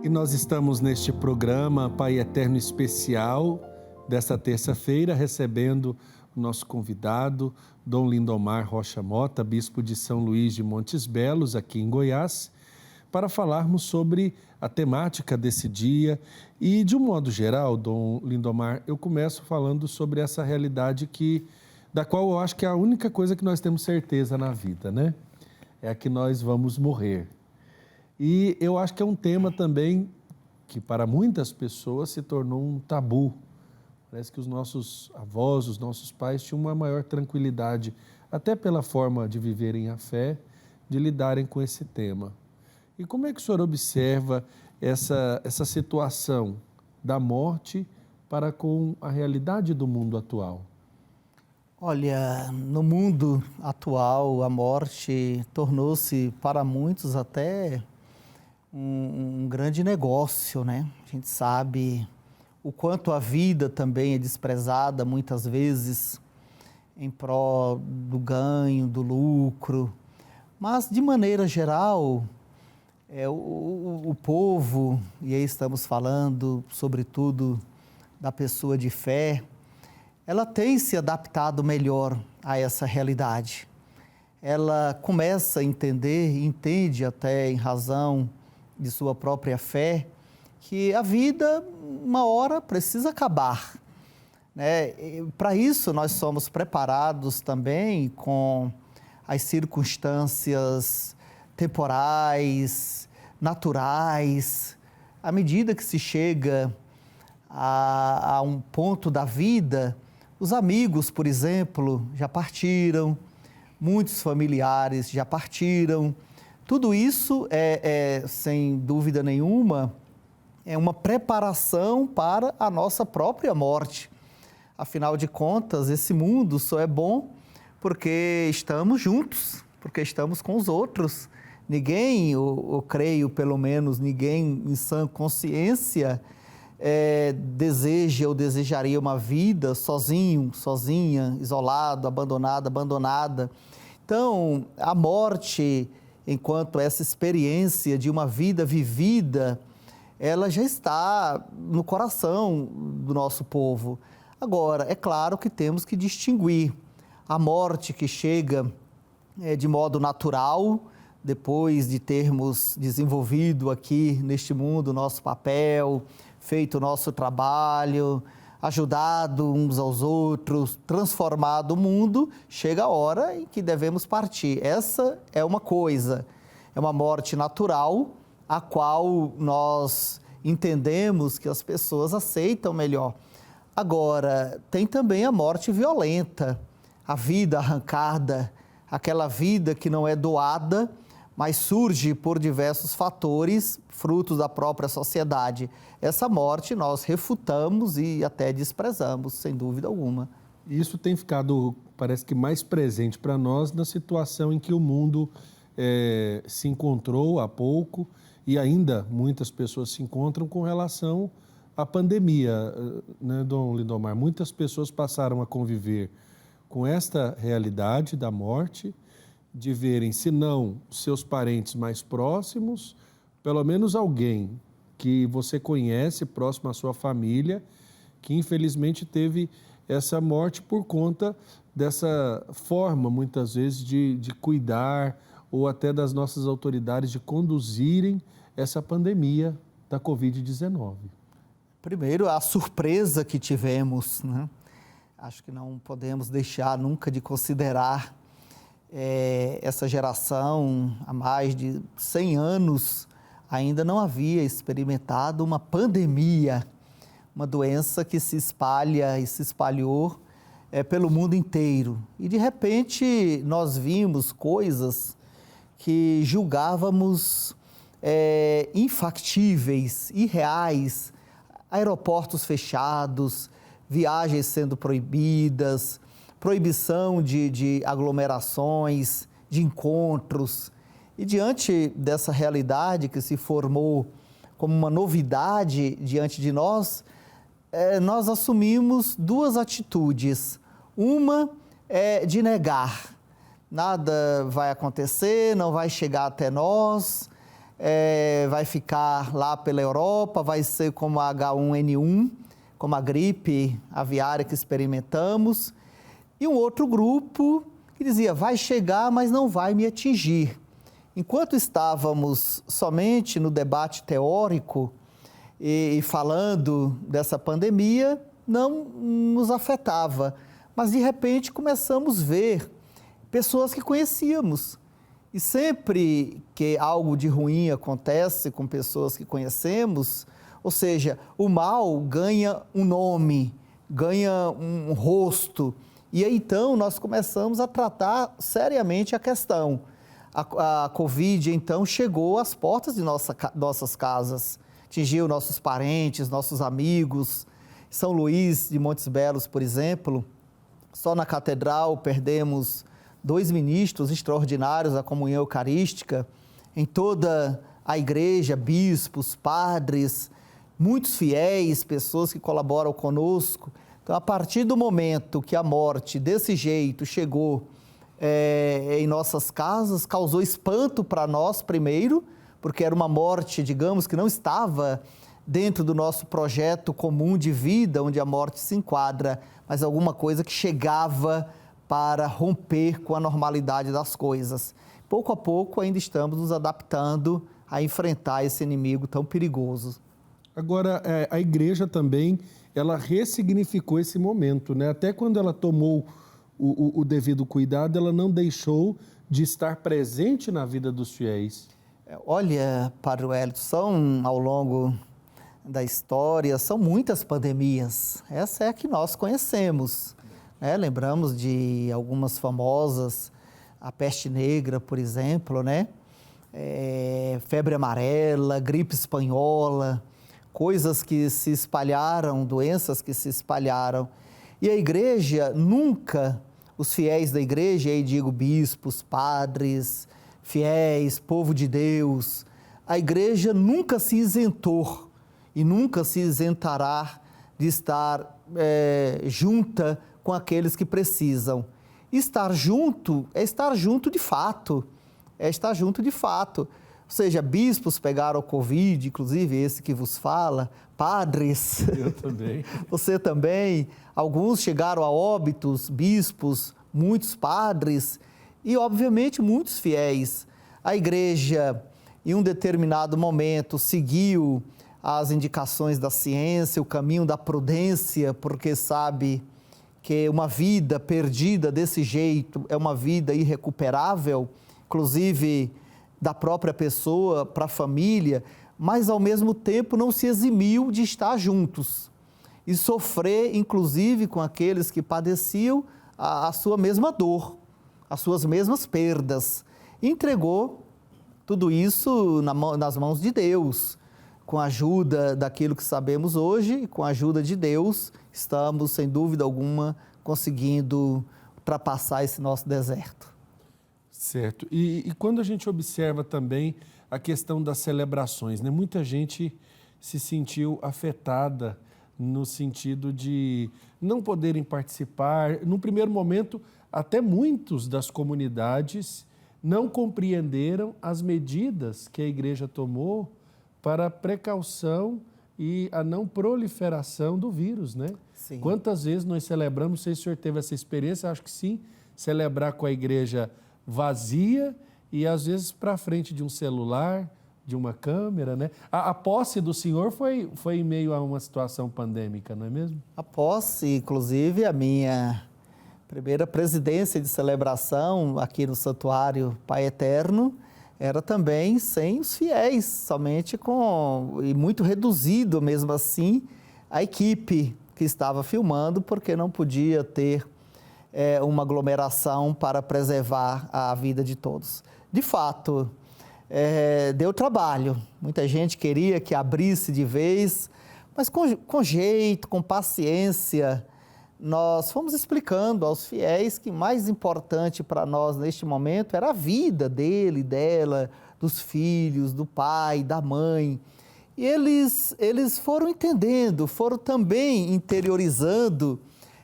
E nós estamos neste programa Pai Eterno Especial, desta terça-feira, recebendo o nosso convidado, Dom Lindomar Rocha Mota, bispo de São Luís de Montes Belos, aqui em Goiás, para falarmos sobre a temática desse dia. E, de um modo geral, Dom Lindomar, eu começo falando sobre essa realidade da qual eu acho que é a única coisa que nós temos certeza na vida, né? É a que nós vamos morrer. E eu acho que é um tema também que para muitas pessoas se tornou um tabu. Parece que os nossos avós, os nossos pais tinham uma maior tranquilidade, até pela forma de viverem a fé, de lidarem com esse tema. E como é que o senhor observa essa situação da morte para com a realidade do mundo atual? Olha, no mundo atual, a morte tornou-se para muitos até um grande negócio, né? A gente sabe o quanto a vida também é desprezada muitas vezes em prol do ganho, do lucro. Mas, de maneira geral, o povo, e aí estamos falando sobretudo da pessoa de fé, ela tem se adaptado melhor a essa realidade. Ela começa a entender, entende até em razão de sua própria fé, que a vida, uma hora, precisa acabar, né? Para isso, nós somos preparados também com as circunstâncias temporais, naturais. À medida que se chega a um ponto da vida, os amigos, por exemplo, já partiram, muitos familiares já partiram. Tudo isso sem dúvida nenhuma, é uma preparação para a nossa própria morte. Afinal de contas, esse mundo só é bom porque estamos juntos, porque estamos com os outros. Ninguém, eu creio pelo menos, ninguém em sã consciência deseja ou desejaria uma vida sozinho, sozinha, isolado, abandonado, abandonada. Então, a morte, enquanto essa experiência de uma vida vivida, ela já está no coração do nosso povo. Agora, é claro que temos que distinguir a morte que chega de modo natural, depois de termos desenvolvido aqui neste mundo o nosso papel, feito o nosso trabalho, ajudado uns aos outros, transformado o mundo, chega a hora em que devemos partir. Essa é uma coisa, é uma morte natural, a qual nós entendemos que as pessoas aceitam melhor. Agora, tem também a morte violenta, a vida arrancada, aquela vida que não é doada, mas surge por diversos fatores, frutos da própria sociedade. Essa morte nós refutamos e até desprezamos, sem dúvida alguma. Isso tem ficado, parece que mais presente para nós na situação em que o mundo se encontrou há pouco e ainda muitas pessoas se encontram com relação à pandemia, né, Dom Lindomar? Muitas pessoas passaram a conviver com esta realidade da morte, de verem, se não seus parentes mais próximos, pelo menos alguém que você conhece, próximo à sua família, que infelizmente teve essa morte por conta dessa forma, muitas vezes, de cuidar ou até das nossas autoridades de conduzirem essa pandemia da Covid-19. Primeiro, a surpresa que tivemos, né? Acho que não podemos deixar nunca de considerar essa geração, há mais de 100 anos, ainda não havia experimentado uma pandemia, uma doença que se espalha e se espalhou pelo mundo inteiro. E, de repente, nós vimos coisas que julgávamos infactíveis, irreais, aeroportos fechados, viagens sendo proibidas, proibição de aglomerações, de encontros. E diante dessa realidade que se formou como uma novidade diante de nós, nós assumimos duas atitudes. Uma é de negar. Nada vai acontecer, não vai chegar até nós. vai ficar lá pela Europa, vai ser como a H1N1, como a gripe aviária que experimentamos. E um outro grupo que dizia, vai chegar, mas não vai me atingir. Enquanto estávamos somente no debate teórico e falando dessa pandemia, não nos afetava. Mas, de repente, começamos a ver pessoas que conhecíamos. E sempre que algo de ruim acontece com pessoas que conhecemos, ou seja, o mal ganha um nome, ganha um rosto. E aí, então, nós começamos a tratar seriamente a questão. A Covid, então, chegou às portas de nossas casas, atingiu nossos parentes, nossos amigos. São Luís de Montes Belos, por exemplo, só na catedral perdemos 2 ministros extraordinários da comunhão eucarística, em toda a igreja, bispos, padres, muitos fiéis, pessoas que colaboram conosco. Então, a partir do momento que a morte desse jeito chegou em nossas casas, causou espanto para nós primeiro, porque era uma morte, digamos, que não estava dentro do nosso projeto comum de vida, onde a morte se enquadra, mas alguma coisa que chegava para romper com a normalidade das coisas. Pouco a pouco ainda estamos nos adaptando a enfrentar esse inimigo tão perigoso. Agora, a igreja também, ela ressignificou esse momento, né? Até quando ela tomou o devido cuidado, ela não deixou de estar presente na vida dos fiéis. Olha, Padre Wellington, ao longo da história, são muitas pandemias. Essa é a que nós conhecemos. Lembramos de algumas famosas, a peste negra, por exemplo, né? Febre amarela, gripe espanhola, coisas que se espalharam, doenças que se espalharam. E a igreja nunca, os fiéis da igreja, aí digo bispos, padres, fiéis, povo de Deus, a igreja nunca se isentou e nunca se isentará de estar junta com aqueles que precisam. Estar junto é estar junto de fato, é estar junto de fato. Ou seja, bispos pegaram o Covid, inclusive esse que vos fala, padres. Eu também. Você também. Alguns chegaram a óbitos, bispos, muitos padres e, obviamente, muitos fiéis. A igreja, em um determinado momento, seguiu as indicações da ciência, o caminho da prudência, porque sabe que uma vida perdida desse jeito é uma vida irrecuperável, inclusive da própria pessoa para a família, mas ao mesmo tempo não se eximiu de estar juntos e sofrer, inclusive, com aqueles que padeciam a sua mesma dor, as suas mesmas perdas. E entregou tudo isso nas mãos de Deus. Com a ajuda daquilo que sabemos hoje, com a ajuda de Deus, estamos, sem dúvida alguma, conseguindo ultrapassar esse nosso deserto. Certo. E quando a gente observa também a questão das celebrações, né? Muita gente se sentiu afetada no sentido de não poderem participar. No primeiro momento, até muitos das comunidades não compreenderam as medidas que a igreja tomou para a precaução e a não proliferação do vírus, né? Sim. Quantas vezes nós celebramos, não sei se o senhor teve essa experiência, acho que sim, celebrar com a igreja vazia e às vezes para frente de um celular, de uma câmera, né? A posse do senhor foi em meio a uma situação pandêmica, não é mesmo? A posse, inclusive, a minha primeira presidência de celebração aqui no Santuário Pai Eterno, era também sem os fiéis, somente e muito reduzido mesmo assim, a equipe que estava filmando, porque não podia ter uma aglomeração para preservar a vida de todos. De fato, deu trabalho, muita gente queria que abrisse de vez, mas com jeito, com paciência, nós fomos explicando aos fiéis que mais importante para nós neste momento era a vida dele, dela, dos filhos, do pai, da mãe. E eles foram entendendo, foram também interiorizando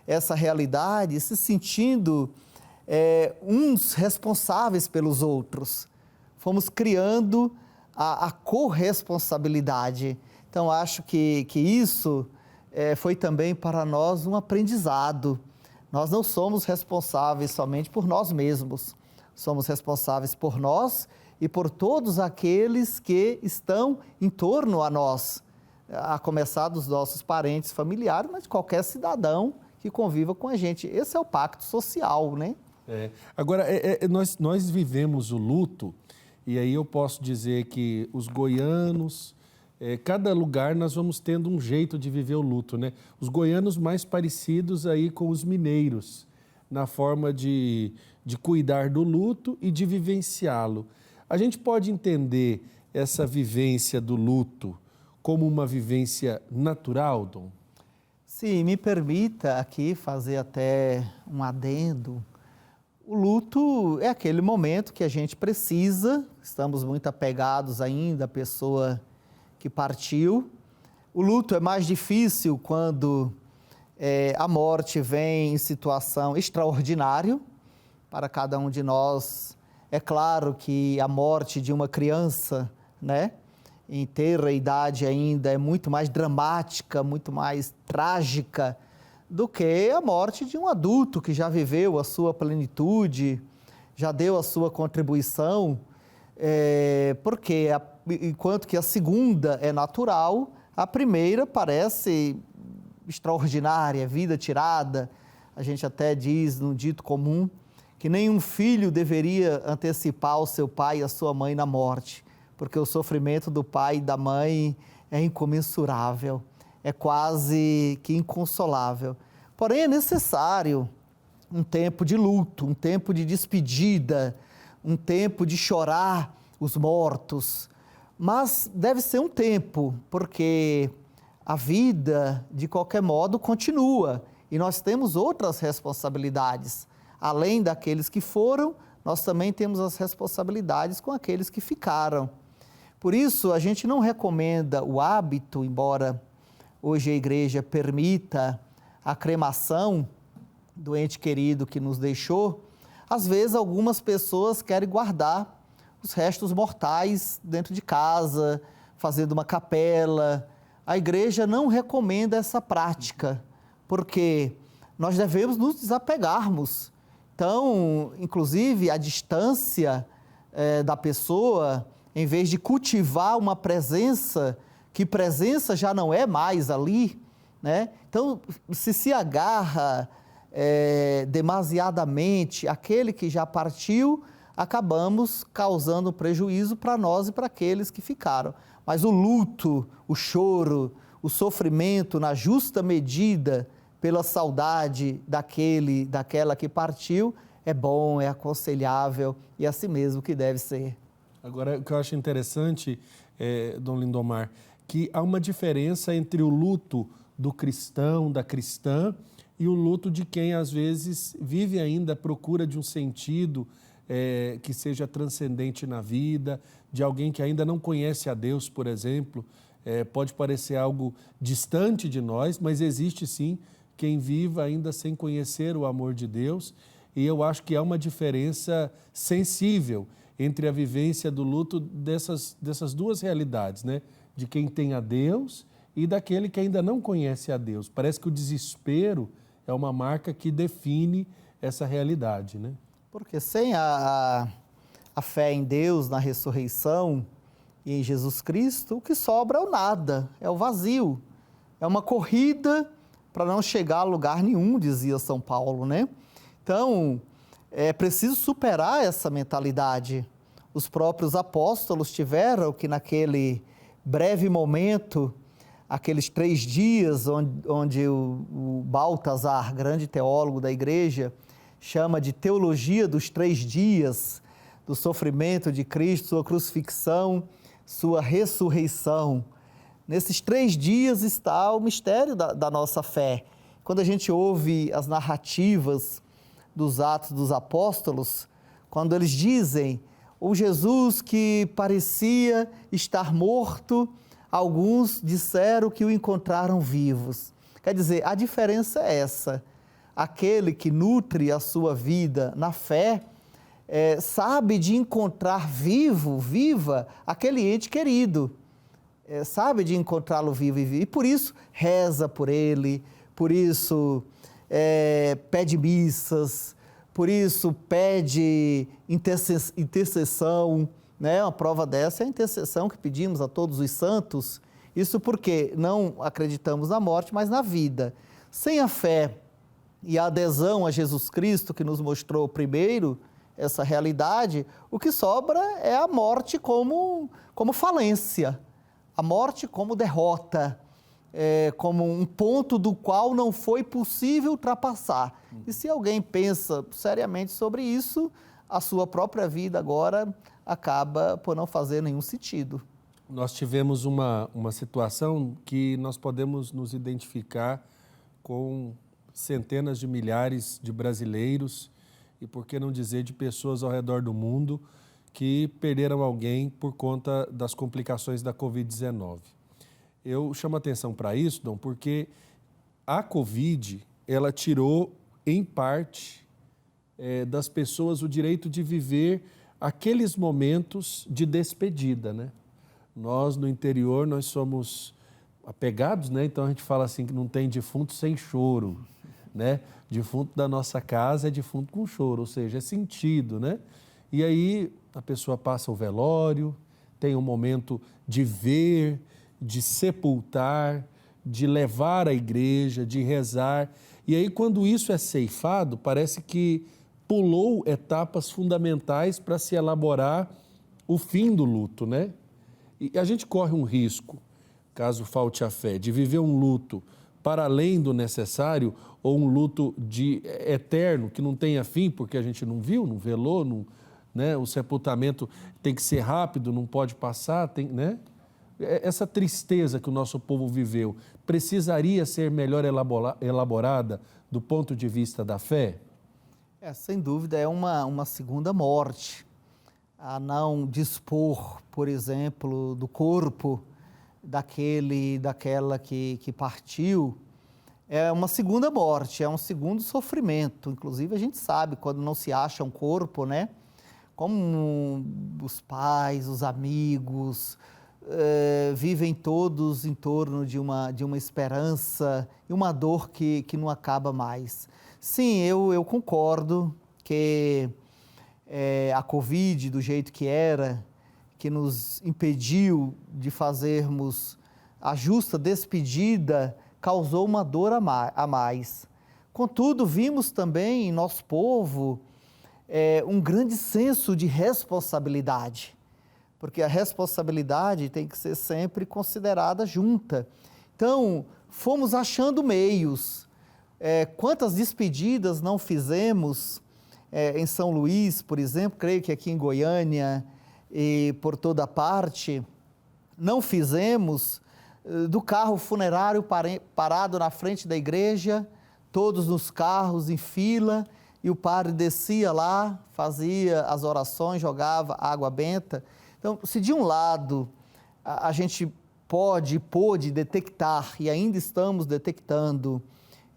essa realidade, se sentindo uns responsáveis pelos outros. Fomos criando a corresponsabilidade. Então, acho que isso foi também para nós um aprendizado. Nós não somos responsáveis somente por nós mesmos, somos responsáveis por nós e por todos aqueles que estão em torno a nós, a começar dos nossos parentes, familiares, mas de qualquer cidadão que conviva com a gente. Esse é o pacto social, né? Agora, nós vivemos o luto, e aí eu posso dizer que os goianos, cada lugar nós vamos tendo um jeito de viver o luto, né? Os goianos mais parecidos aí com os mineiros, na forma de cuidar do luto e de vivenciá-lo. A gente pode entender essa vivência do luto como uma vivência natural, Dom? Sim, me permita aqui fazer até um adendo. O luto é aquele momento que a gente precisa, estamos muito apegados ainda à pessoa que partiu. O luto é mais difícil quando a morte vem em situação extraordinária. Para cada um de nós, é claro que a morte de uma criança, né, em ter a idade ainda, é muito mais dramática, muito mais trágica do que a morte de um adulto que já viveu a sua plenitude, já deu a sua contribuição, porque enquanto que a segunda é natural, a primeira parece extraordinária, vida tirada. A gente até diz, num dito comum, que nenhum filho deveria antecipar o seu pai e a sua mãe na morte, porque o sofrimento do pai e da mãe é incomensurável, é quase que inconsolável. Porém, é necessário um tempo de luto, um tempo de despedida, um tempo de chorar os mortos. Mas deve ser um tempo, porque a vida, de qualquer modo, continua. E nós temos outras responsabilidades. Além daqueles que foram, nós também temos as responsabilidades com aqueles que ficaram. Por isso, a gente não recomenda o hábito, embora hoje a igreja permita a cremação do ente querido que nos deixou. Às vezes, algumas pessoas querem guardar os restos mortais dentro de casa, fazendo uma capela. A igreja não recomenda essa prática, porque nós devemos nos desapegarmos. Então, inclusive, a distância da pessoa, em vez de cultivar uma presença, que presença já não é mais ali, né? Então, se agarra demasiadamente aquele que já partiu, acabamos causando prejuízo para nós e para aqueles que ficaram. Mas o luto, o choro, o sofrimento na justa medida pela saudade daquela que partiu, é bom, é aconselhável e é assim mesmo que deve ser. Agora, o que eu acho interessante, Dom Lindomar, que há uma diferença entre o luto do cristão, da cristã, e o luto de quem, às vezes, vive ainda à procura de um sentido que seja transcendente na vida, de alguém que ainda não conhece a Deus, por exemplo. Pode parecer algo distante de nós, mas existe sim quem viva ainda sem conhecer o amor de Deus, e eu acho que há uma diferença sensível entre a vivência do luto dessas duas realidades, né? De quem tem a Deus e daquele que ainda não conhece a Deus. Parece que o desespero é uma marca que define essa realidade, né? Porque sem a fé em Deus, na ressurreição e em Jesus Cristo, o que sobra é o nada, é o vazio. É uma corrida para não chegar a lugar nenhum, dizia São Paulo, né? Então, é preciso superar essa mentalidade. Os próprios apóstolos tiveram que, naquele breve momento, aqueles 3 dias onde o Baltazar, grande teólogo da igreja, chama de teologia dos 3 dias, do sofrimento de Cristo, sua crucifixão, sua ressurreição. Nesses 3 dias está o mistério da nossa fé. Quando a gente ouve as narrativas dos Atos dos Apóstolos, quando eles dizem, o Jesus que parecia estar morto, alguns disseram que o encontraram vivos. Quer dizer, a diferença é essa. Aquele que nutre a sua vida na fé, sabe de encontrar viva, aquele ente querido. Sabe de encontrá-lo vivo e por isso reza por ele, por isso pede missas, por isso pede intercessão, né? Uma prova dessa é a intercessão que pedimos a todos os santos, isso porque não acreditamos na morte, mas na vida. Sem a fé e a adesão a Jesus Cristo, que nos mostrou primeiro essa realidade, o que sobra é a morte como falência, a morte como derrota, como um ponto do qual não foi possível ultrapassar. E se alguém pensa seriamente sobre isso, a sua própria vida agora acaba por não fazer nenhum sentido. Nós tivemos uma situação que nós podemos nos identificar com centenas de milhares de brasileiros e, por que não dizer, de pessoas ao redor do mundo que perderam alguém por conta das complicações da Covid-19. Eu chamo atenção para isso, Dom, porque a Covid, ela tirou, em parte, das pessoas o direito de viver aqueles momentos de despedida, né? Nós, no interior, nós somos apegados, né? Então a gente fala assim que não tem defunto sem choro, né? Defunto da nossa casa é defunto com choro, ou seja, é sentido, né? E aí a pessoa passa o velório, tem um momento de ver, de sepultar, de levar à igreja, de rezar. E aí, quando isso é ceifado, parece que pulou etapas fundamentais para se elaborar o fim do luto, né? E a gente corre um risco, caso falte a fé, de viver um luto para além do necessário ou um luto eterno, que não tenha fim, porque a gente não viu, não velou, não, né? O sepultamento tem que ser rápido, não pode passar, né? Essa tristeza que o nosso povo viveu precisaria ser melhor elaborada do ponto de vista da fé? Sem dúvida, é uma segunda morte. A não dispor, por exemplo, do corpo daquela que partiu, é uma segunda morte, é um segundo sofrimento. Inclusive, a gente sabe, quando não se acha um corpo, né? Como os pais, os amigos, vivem todos em torno de uma esperança e uma dor que não acaba mais. Sim, eu concordo que a Covid, do jeito que era, que nos impediu de fazermos a justa despedida, causou uma dor a mais. Contudo, vimos também em nosso povo um grande senso de responsabilidade, porque a responsabilidade tem que ser sempre considerada junta. Então, fomos achando meios. Quantas despedidas não fizemos em São Luís, por exemplo, creio que aqui em Goiânia e por toda parte, não fizemos do carro funerário parado na frente da igreja, todos nos carros em fila, e o padre descia lá, fazia as orações, jogava água benta. Então, se de um lado a gente pôde detectar, e ainda estamos detectando,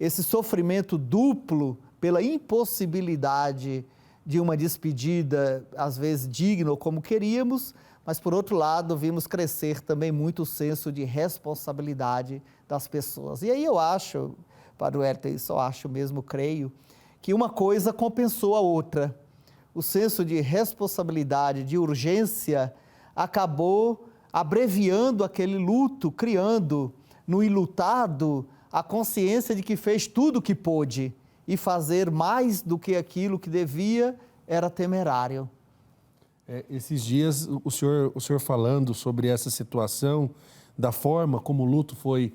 esse sofrimento duplo pela impossibilidade de uma despedida, às vezes digna ou como queríamos, mas por outro lado vimos crescer também muito o senso de responsabilidade das pessoas. E aí eu acho, Padre Wellington, isso eu acho mesmo, creio, que uma coisa compensou a outra. O senso de responsabilidade, de urgência, acabou abreviando aquele luto, criando no enlutado a consciência de que fez tudo o que pôde, e fazer mais do que aquilo que devia era temerário. Esses dias, o senhor falando sobre essa situação, da forma como o luto foi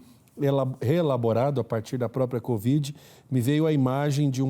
reelaborado a partir da própria Covid, me veio a imagem de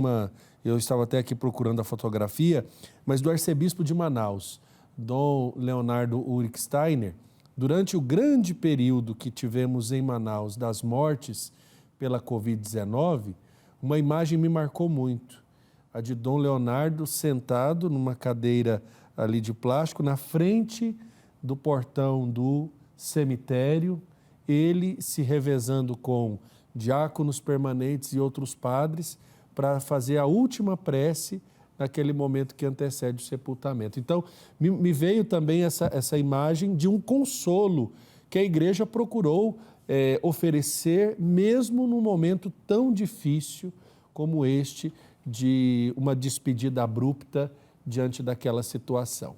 eu estava até aqui procurando a fotografia, mas do arcebispo de Manaus, Dom Leonardo Ulrich Steiner. Durante o grande período que tivemos em Manaus das mortes pela Covid-19, uma imagem me marcou muito, a de Dom Leonardo sentado numa cadeira ali de plástico, na frente do portão do cemitério, ele se revezando com diáconos permanentes e outros padres para fazer a última prece naquele momento que antecede o sepultamento. Então, me veio também essa imagem de um consolo que a igreja procurou oferecer, mesmo num momento tão difícil como este, de uma despedida abrupta diante daquela situação.